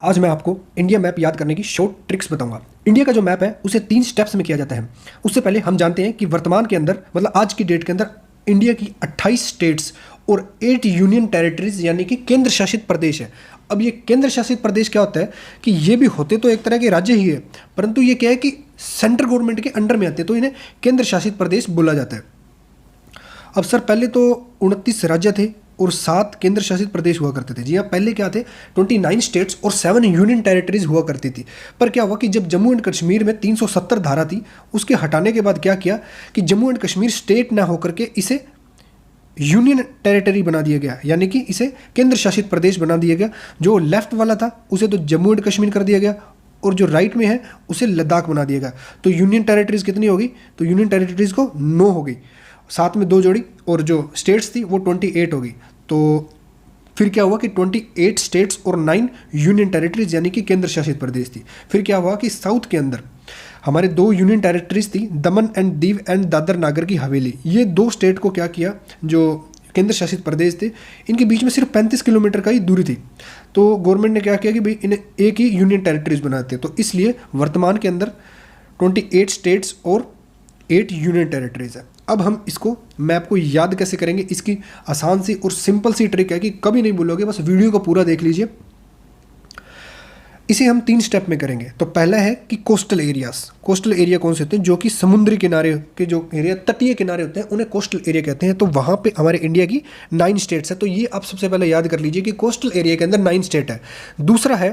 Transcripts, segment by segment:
आज मैं आपको इंडिया मैप याद करने की शॉर्ट ट्रिक्स बताऊंगा। इंडिया का जो मैप है उसे 3 स्टेप्स में किया जाता है। उससे पहले हम जानते हैं कि वर्तमान के अंदर मतलब आज की डेट के अंदर इंडिया की 28 स्टेट्स और 8 यूनियन टेरिटरीज यानी कि केंद्र शासित प्रदेश है। अब ये केंद्र शासित प्रदेश क्या होता है कि ये भी होते तो एक तरह के राज्य ही है, परंतु ये क्या है कि सेंट्रल गवर्नमेंट के अंडर में आते हैं, तो इन्हें केंद्र शासित प्रदेश बोला जाता है। अब सर पहले तो 29 राज्य थे और 7 केंद्र शासित प्रदेश हुआ करते थे। जी हाँ, पहले क्या थे 29 स्टेट्स और 7 यूनियन टेरिटरीज हुआ करती थी। पर क्या हुआ कि जब जम्मू एंड कश्मीर में 370 धारा थी, उसके हटाने के बाद क्या किया कि जम्मू एंड कश्मीर स्टेट ना होकर के इसे यूनियन टेरिटरी बना दिया गया, यानी कि इसे केंद्र शासित प्रदेश बना दिया गया। जो लेफ्ट वाला था उसे तो जम्मू एंड कश्मीर कर दिया गया और जो राइट में है उसे लद्दाख बना दिया गया। तो यूनियन टेरिटरीज कितनी होगी, तो यूनियन टेरिटरीज को 9 हो गई, साथ में 2 जोड़ी, और जो स्टेट्स थी वो 28 हो गई। तो फिर क्या हुआ कि 28 स्टेट्स और 9 यूनियन टेरिटरीज यानी कि केंद्र शासित प्रदेश थी। फिर क्या हुआ कि साउथ के अंदर हमारे 2 यूनियन टेरिटरीज थी, दमन एंड दीव एंड दादर नागर की हवेली। ये 2 स्टेट को क्या किया, जो केंद्र शासित प्रदेश थे, इनके बीच में सिर्फ 35 किलोमीटर का ही दूरी थी। तो गवर्नमेंट ने क्या किया कि भाई इन्हें एक ही यूनियन टेरिटरीज बनाते हैं। तो इसलिए वर्तमान के अंदर 28 स्टेट्स और 8 यूनियन टेरिटरीज है। अब हम इसको मैप को याद कैसे करेंगे, इसकी आसान सी और सिंपल सी ट्रिक है कि कभी नहीं भूलोगे, बस वीडियो को पूरा देख लीजिए। इसे हम 3 स्टेप में करेंगे। तो पहला है कि कोस्टल एरियाज। कोस्टल एरिया कौन से होते हैं, जो कि समुद्री किनारे के जो एरिया, तटीय किनारे होते हैं, उन्हें कोस्टल एरिया कहते हैं। तो वहाँ पे हमारे इंडिया की 9 स्टेट्स है। तो ये आप सबसे पहले याद कर लीजिए कि कोस्टल एरिया के अंदर 9 स्टेट है। दूसरा है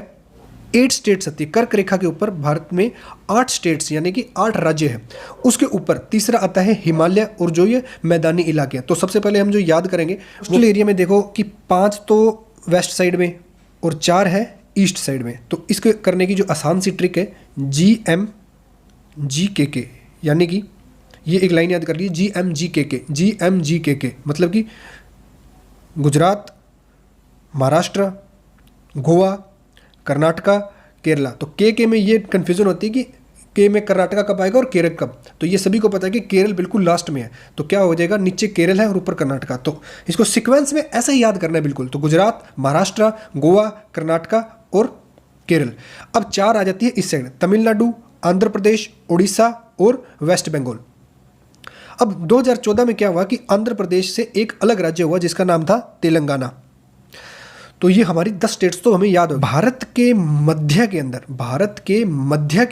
8 स्टेट्स आती है कर्क रेखा के ऊपर, भारत में 8 स्टेट्स यानी कि 8 राज्य हैं। उसके ऊपर तीसरा आता है हिमालय और जो ये मैदानी इलाके हैं। तो सबसे पहले हम जो याद करेंगे कोस्टल एरिया में देखो कि 5 तो वेस्ट साइड में और 4 है ईस्ट साइड में। तो इसको करने की जो आसान सी ट्रिक है GMGKK, यानी कि ये एक लाइन याद कर लीजिए GMGKK। GMGKK मतलब कि गुजरात, महाराष्ट्र, गोवा, कर्नाटका, केरला। तो के में ये कन्फ्यूजन होती है कि के में कर्नाटका कब आएगा और केरल कब। तो ये सभी को पता है कि केरल बिल्कुल लास्ट में है। तो क्या हो जाएगा, नीचे केरल है और ऊपर कर्नाटका। तो इसको सीक्वेंस में ऐसे ही याद करना है बिल्कुल। तो गुजरात, महाराष्ट्र, गोवा, कर्नाटका और केरल। अब 4 आ जाती है इस साइड, तमिलनाडु, आंध्र प्रदेश, उड़ीसा और वेस्ट बंगाल। अब 2014 में क्या हुआ कि आंध्र प्रदेश से एक अलग राज्य हुआ जिसका नाम था तेलंगाना। तो ये हमारी 10 स्टेट्स तो हमें याद हो। भारत के मध्य के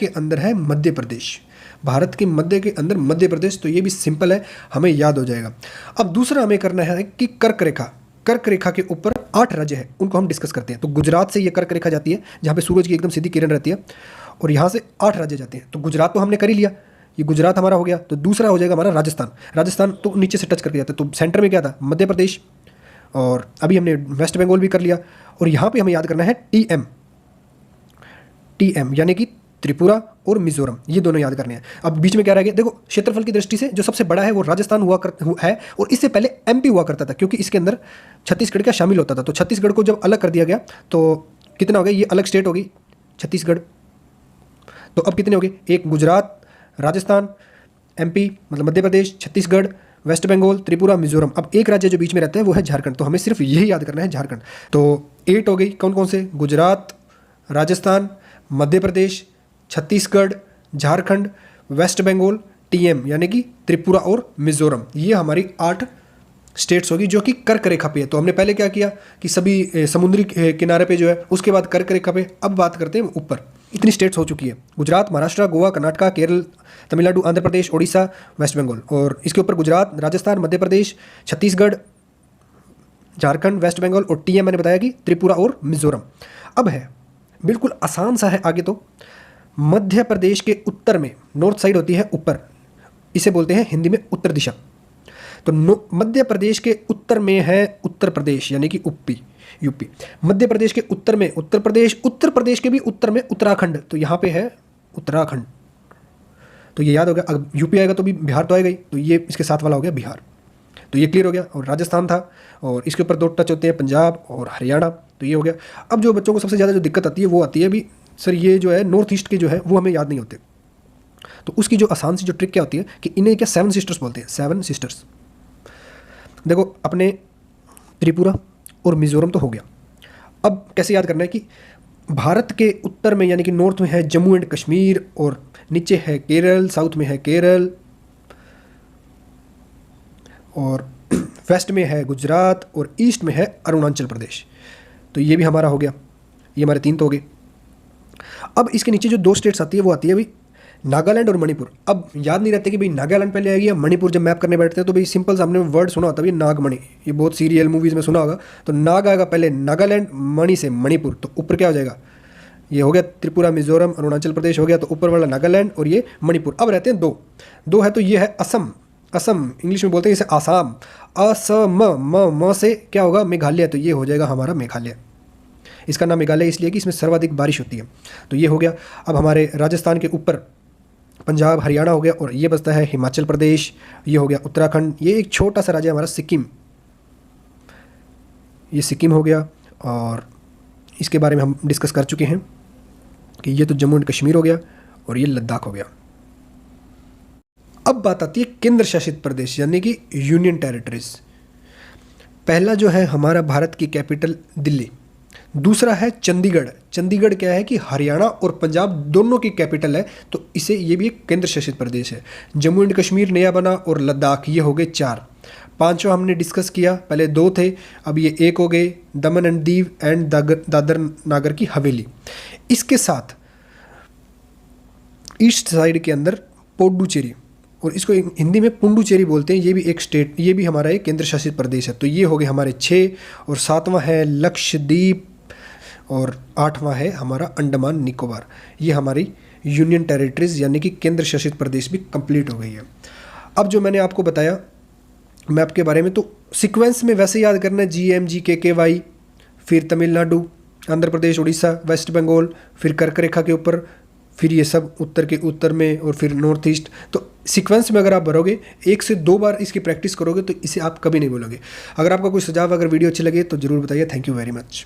अंदर है मध्य प्रदेश। भारत के मध्य के अंदर मध्य प्रदेश, तो ये भी सिंपल है, हमें याद हो जाएगा। अब दूसरा हमें करना है कि कर्क रेखा के ऊपर 8 राज्य है, उनको हम डिस्कस करते हैं। तो गुजरात से ये कर्क रेखा जाती है जहाँ पे सूरज की एकदम सीधी किरण रहती है, और यहाँ से 8 राज्य जाते हैं। तो गुजरात तो हमने कर ही लिया, ये गुजरात हमारा हो गया। तो दूसरा हो जाएगा हमारा राजस्थान तो नीचे से टच करके जाता है। तो सेंटर में क्या था, मध्य प्रदेश, और अभी हमने वेस्ट बंगाल भी कर लिया। और यहाँ पे हमें याद करना है TM यानी कि त्रिपुरा और मिजोरम, ये दोनों याद करने हैं। अब बीच में क्या रह गया, देखो क्षेत्रफल की दृष्टि से जो सबसे बड़ा है वो राजस्थान है, और इससे पहले MP हुआ करता था, क्योंकि इसके अंदर छत्तीसगढ़ का शामिल होता था। तो छत्तीसगढ़ को जब अलग कर दिया गया तो कितना हो गया, ये अलग स्टेट होगी छत्तीसगढ़। तो अब कितने हो गए, एक गुजरात, राजस्थान, MP मतलब मध्य प्रदेश, छत्तीसगढ़, वेस्ट बंगाल, त्रिपुरा, मिजोरम। अब एक राज्य जो बीच में रहता है वो है झारखंड। तो हमें सिर्फ यही याद करना है, झारखंड। तो 8 हो गई, कौन कौन से, गुजरात, राजस्थान, मध्य प्रदेश, छत्तीसगढ़, झारखंड, वेस्ट बंगाल, TM यानी कि त्रिपुरा और मिजोरम। ये हमारी 8 स्टेट्स होगी जो कि कर्क रेखा पे है। तो हमने पहले क्या किया कि सभी समुद्री किनारे पे जो है, उसके बाद कर्क रेखा पे। अब बात करते हैं ऊपर, इतनी स्टेट्स हो चुकी है, गुजरात, महाराष्ट्र, गोवा, कर्नाटका, केरल, तमिलनाडु, आंध्र प्रदेश, उड़ीसा, वेस्ट बंगाल। और इसके ऊपर गुजरात, राजस्थान, मध्य प्रदेश, छत्तीसगढ़, झारखंड, वेस्ट बंगाल, और TM मैंने बताया कि त्रिपुरा और मिजोरम। अब है बिल्कुल आसान सा है आगे। तो मध्य प्रदेश के उत्तर में, नॉर्थ साइड होती है ऊपर, इसे बोलते हैं हिंदी में उत्तर दिशा। तो मध्य प्रदेश के उत्तर में है उत्तर प्रदेश यानी कि यूपी। मध्य प्रदेश के उत्तर में उत्तर प्रदेश के भी उत्तर में उत्तराखंड। तो यहाँ पे है उत्तराखंड। तो ये याद हो गया। अगर यूपी आएगा तो भी बिहार तो आएगा ही, तो ये इसके साथ वाला हो गया बिहार। तो ये क्लियर हो गया। और राजस्थान था, और इसके ऊपर 2 टच होते हैं, पंजाब और हरियाणा। तो ये हो गया। अब जो बच्चों को सबसे ज़्यादा जो दिक्कत आती है वो आती है भी, सर ये जो है नॉर्थ ईस्ट के जो है वो हमें याद नहीं होते। तो उसकी जो आसान सी जो ट्रिक क्या होती है कि इन्हें क्या 7 सिस्टर्स बोलते हैं, 7 सिस्टर्स। देखो अपने त्रिपुरा और मिजोरम तो हो गया। अब कैसे याद करना है कि भारत के उत्तर में यानी कि नॉर्थ में है जम्मू एंड कश्मीर, और नीचे है केरल, साउथ में है केरल, और वेस्ट में है गुजरात, और ईस्ट में है अरुणाचल प्रदेश। तो ये भी हमारा हो गया, ये हमारे 3 तो हो गए। अब इसके नीचे जो 2 स्टेट्स आती है वो आती है भाई नागालैंड और मणिपुर। अब याद नहीं रहते कि भाई नागालैंड पहले आएगी या मणिपुर। जब मैप करने बैठते हैं तो भाई सिंपल सामने वर्ड सुना होता है भाई नागमणि, ये बहुत सीरियल मूवीज़ में सुना होगा। तो नाग आएगा पहले नागालैंड, मणि से मणिपुर, तो ऊपर क्या हो जाएगा, ये हो गया त्रिपुरा, मिजोरम, अरुणाचल प्रदेश हो गया, तो ऊपर वाला नागालैंड और ये मणिपुर। अब रहते हैं 2 है, तो ये है असम। असम इंग्लिश में बोलते हैं इसे आसाम। असम म से क्या होगा, मेघालय, तो ये हो जाएगा हमारा मेघालय। इसका नाम मेघालय इसलिए कि इसमें सर्वाधिक बारिश होती है। तो ये हो गया। अब हमारे राजस्थान के ऊपर पंजाब, हरियाणा हो गया, और ये बचता है हिमाचल प्रदेश, ये हो गया उत्तराखंड। ये एक छोटा सा राज्य हमारा सिक्किम, ये सिक्किम हो गया, और इसके बारे में हम डिस्कस कर चुके हैं कि ये तो जम्मू एंड कश्मीर हो गया, और ये लद्दाख हो गया। अब बात आती है केंद्र शासित प्रदेश यानी कि यूनियन टेरिटरीज। पहला जो है हमारा भारत की कैपिटल दिल्ली, दूसरा है चंडीगढ़। चंडीगढ़ क्या है कि हरियाणा और पंजाब दोनों की कैपिटल है, तो इसे ये भी एक केंद्र शासित प्रदेश है। जम्मू एंड कश्मीर नया बना, और लद्दाख, ये हो गए 4। 5वां हमने डिस्कस किया, पहले 2 थे, अब ये 1 हो गए, दमन एंड दीव एंड दादर नागर की हवेली। इसके साथ ईस्ट साइड के अंदर पुडुचेरी, और इसको हिंदी में पुडुचेरी बोलते हैं, ये भी एक स्टेट, ये भी हमारा एक केंद्र शासित प्रदेश है। तो ये हो गए हमारे 6, और 7वां है लक्षद्वीप, और 8वां है हमारा अंडमान निकोबार। ये हमारी यूनियन टेरिटरीज यानी कि केंद्र शासित प्रदेश भी कंप्लीट हो गई है। अब जो मैंने आपको बताया मैप के बारे में, तो सीक्वेंस में वैसे याद करना है GM, GK, फिर तमिलनाडु, आंध्र प्रदेश, उड़ीसा, वेस्ट बंगाल, फिर कर्क रेखा के ऊपर, फिर ये सब उत्तर के उत्तर में, और फिर नॉर्थ ईस्ट। तो सीक्वेंस में अगर आप भरोगे 1 से 2 बार इसकी प्रैक्टिस करोगे तो इसे आप कभी नहीं भूलोगे। अगर आपका कोई सुझाव, अगर वीडियो अच्छी लगे तो ज़रूर बताइए। Thank you very much.